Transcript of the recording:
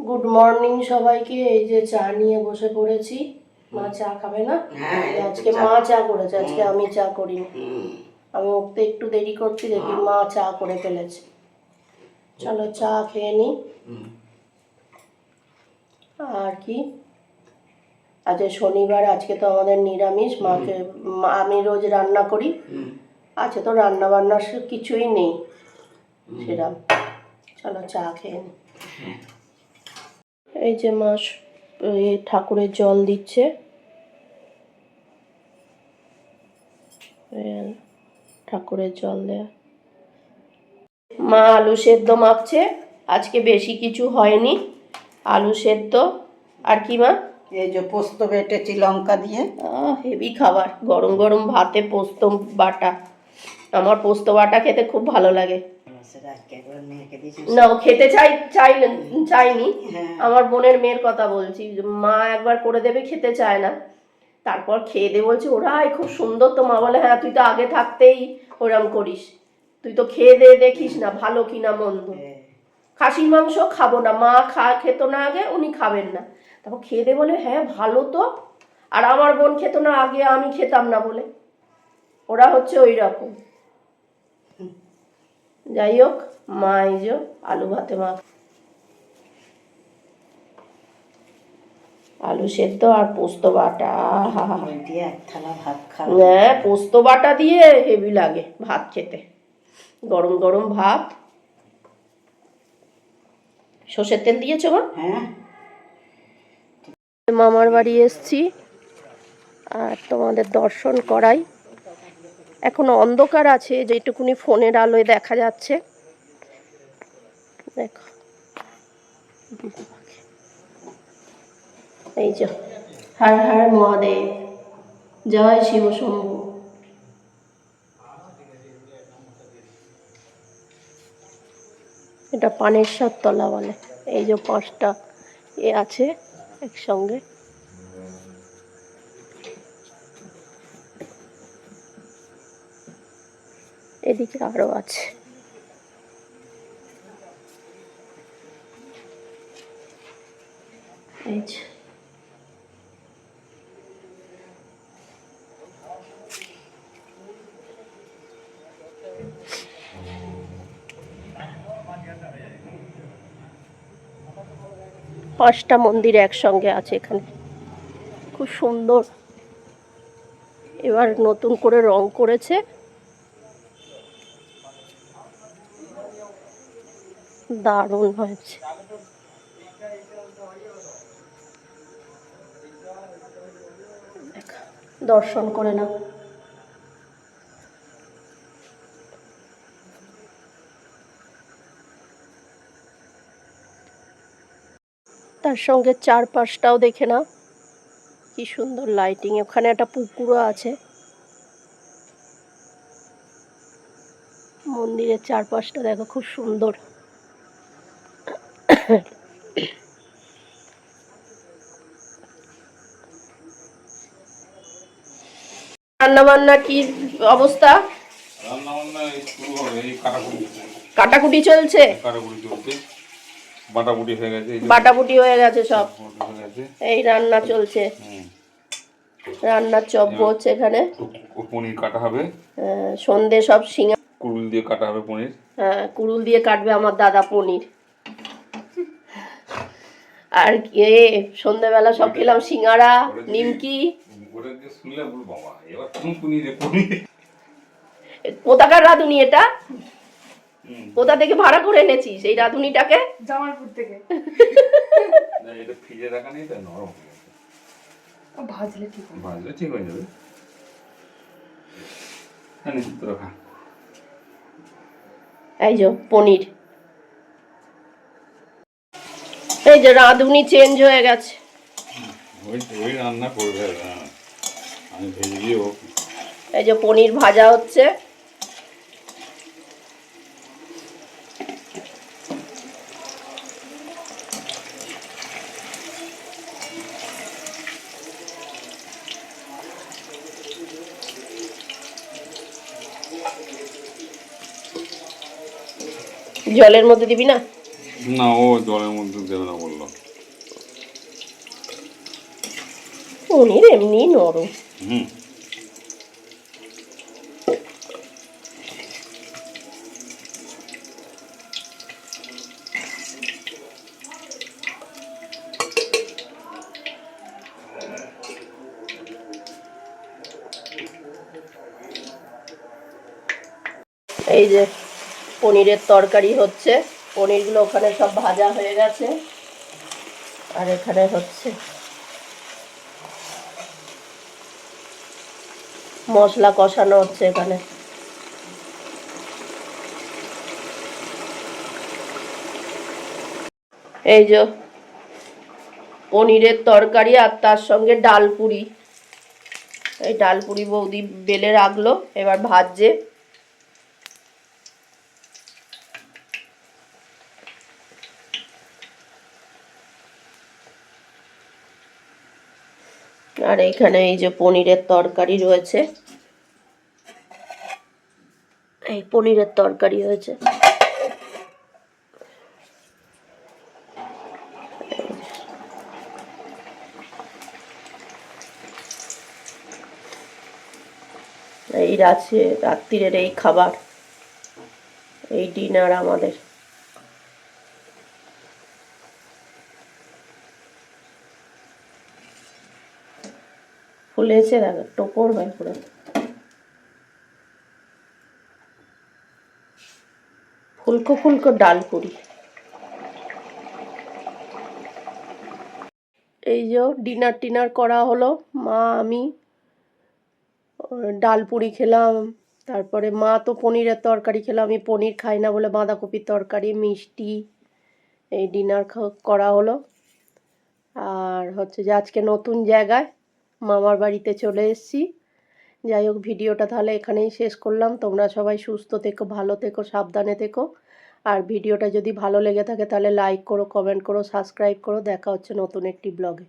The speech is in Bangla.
গুড মর্নিং সবাইকে। এই যে চা নিয়ে বসে পড়েছি। মা চা খাবে না? আজকে মা চা করেছে, আজকে আমি চা করিনি। আমি উঠতে একটু দেরি করছি, দেখি মা চা করে ফেলেছে। চলো চা খেয়ে নি। আর কি, আজ শনিবার, আজকে তো আমাদের নিরামিষ। মাকে আমি রোজ রান্না করি, আজকে তো রান্না বান্নার কিছুই নেই সেরকম। চলো চা খেয়ে নি। এই যে মা ঠাকুরের জল দিচ্ছে, ঠাকুরের জল দেয়া। মা আলু সেদ্ধ মাখছে, আজকে বেশি কিছু হয়নি, আলু সেদ্ধ আর কি মা, এই যে পোস্ত বেটেছি লঙ্কা দিয়ে। হেভি খাবার, গরম গরম ভাতে পোস্ত বাটা। আমার পোস্ত বাটা খেতে খুব ভালো লাগে। না ও খেতে চাইনি। আমার বোনের মেয়ের কথা বলছি, মা একবার করে দেবে, খেতে চায় না। তারপর খেয়ে দে বলছে, ওরাই খুব সুন্দর। তো মা বলে, হ্যাঁ তুই তো আগে থাকতেই ওরম করিস, তুই তো খেয়ে দে দেখিস না ভালো কিনা মন্দ। খাসির মাংস খাবো না, মা খেত না আগে, উনি খাবেন না। তারপর খেয়ে দে বলে, হ্যাঁ ভালো তো। আর আমার বোন খেত না আগে, আমি খেতাম না বলে। ওরা হচ্ছে ওই রকম। যাই হোক, মা এই যে আলু ভাতে মা আলু সেদ্ধ আর পোস্ত বাটা, হ্যাঁ পোস্ত বাটা দিয়ে হেভি লাগে ভাত খেতে, গরম গরম ভাত। সর্ষের তেল দিয়েছো মা? হ্যাঁ। মামার বাড়ি এসছি আর তোমাদের দর্শন করাই। এখনো অন্ধকার আছে, যেটুকুনি ফোনের আলোয় দেখা যাচ্ছে। দেখো এই যে, হর হর মহাদেব, জয় শিব শম্ভু। এটা পানেশ্বর তলা বলে। এই যে 5টা এ আছে একসঙ্গে। এদিকে আরো আছে। এই যে পাঁচটা মন্দির একসঙ্গে আছে এখানে, খুব সুন্দর। এবার নতুন করে রং করেছে, দারুণ হয়েছে। দর্শন করে নাও। তার সঙ্গে চারপাশটাও দেখে নাও, কি সুন্দর লাইটিং। ওখানে একটা পুকুরও আছে। মন্দিরের চারপাশটা দেখো, খুব সুন্দর। রান্না বান্না কি অবস্থা? রান্না বান্না শুরু হবে, এই কাটাকুটি চলছে। বাটাবুটি হয়ে গেছে, বাটাবুটি হয়ে গেছে সব। এই রান্না চলছে, রান্নার চপ হচ্ছে এখানে। পনির কাটা হবে, সন্ধে সব সিঙ্গা কুড়ুল দিয়ে কাটা হবে পনির। হ্যাঁ কুড়ুল দিয়ে কাটবে আমার দাদা পনির। আর সন্ধ্যেবেলা সব খেলাম সিঙ্গারা, নিমকি। কোথাকার রাঁধুনি এটা? কোথা থেকে ভাড়া করে এনেছিস এই রাঁধুনিটাকে? জামালপুর থেকে। এটা ফ্রিজে রাখা নেই, তাই নরম হয়ে গেছে। ভাজলে ঠিক হয়ে যাবে। এই যে পনির, এই যে রাঁধুনি চেঞ্জ হয়ে গেছে। ওই রান্না করবে, আমি ভেজে দিও। এই যে পনির ভাজা হচ্ছে। জলের মধ্যে দিবি না? না, ও জলের মধ্যে দেবে না বললো। পনির এমনি নরম। হুম। এই যে পনিরের তরকারি হচ্ছে, পনিরগুলো ওখানে সব ভাজা হয়ে গেছে আর এখানে হচ্ছে মশলা কষানো হচ্ছে এখানে। এই যে পনিরের তরকারি আর তার সঙ্গে ডাল পুরি। এই ডাল পুরি বৌদি বেলে রাখলো, এবার ভাজছে। আর এইখানে এই যে পনিরের তরকারি রয়েছে, এই পনিরের তরকারি হয়েছে। এই আছে রাত্রিরের এই খাবার, এই ডিনার আমাদের। ফুলেছে দেখো, টোপর হয় পুরো। ফুলকো ফুলকো ডাল পুরি। এই যে ডিনার টিনার করা হলো, মা আমি ডাল পুরি খেলাম, তারপরে মা তো পনিরের তরকারি খেলাম, আমি পনির খাই না বলে বাঁধাকপির তরকারি, মিষ্টি, এই ডিনার করা হলো। আর হচ্ছে যে আজকে নতুন জায়গায় মামার বাড়িতে চলে এসেছি। যাই হোক, ভিডিওটা তাহলে এখানেই শেষ করলাম। তোমরা সবাই সুস্থ থেকো, ভালো থেকো, সাবধানে থেকো। আর ভিডিওটা যদি ভালো লেগে থাকে তাহলে লাইক করো, কমেন্ট করো, সাবস্ক্রাইব করো। দেখা হচ্ছে নতুন একটি ব্লগে।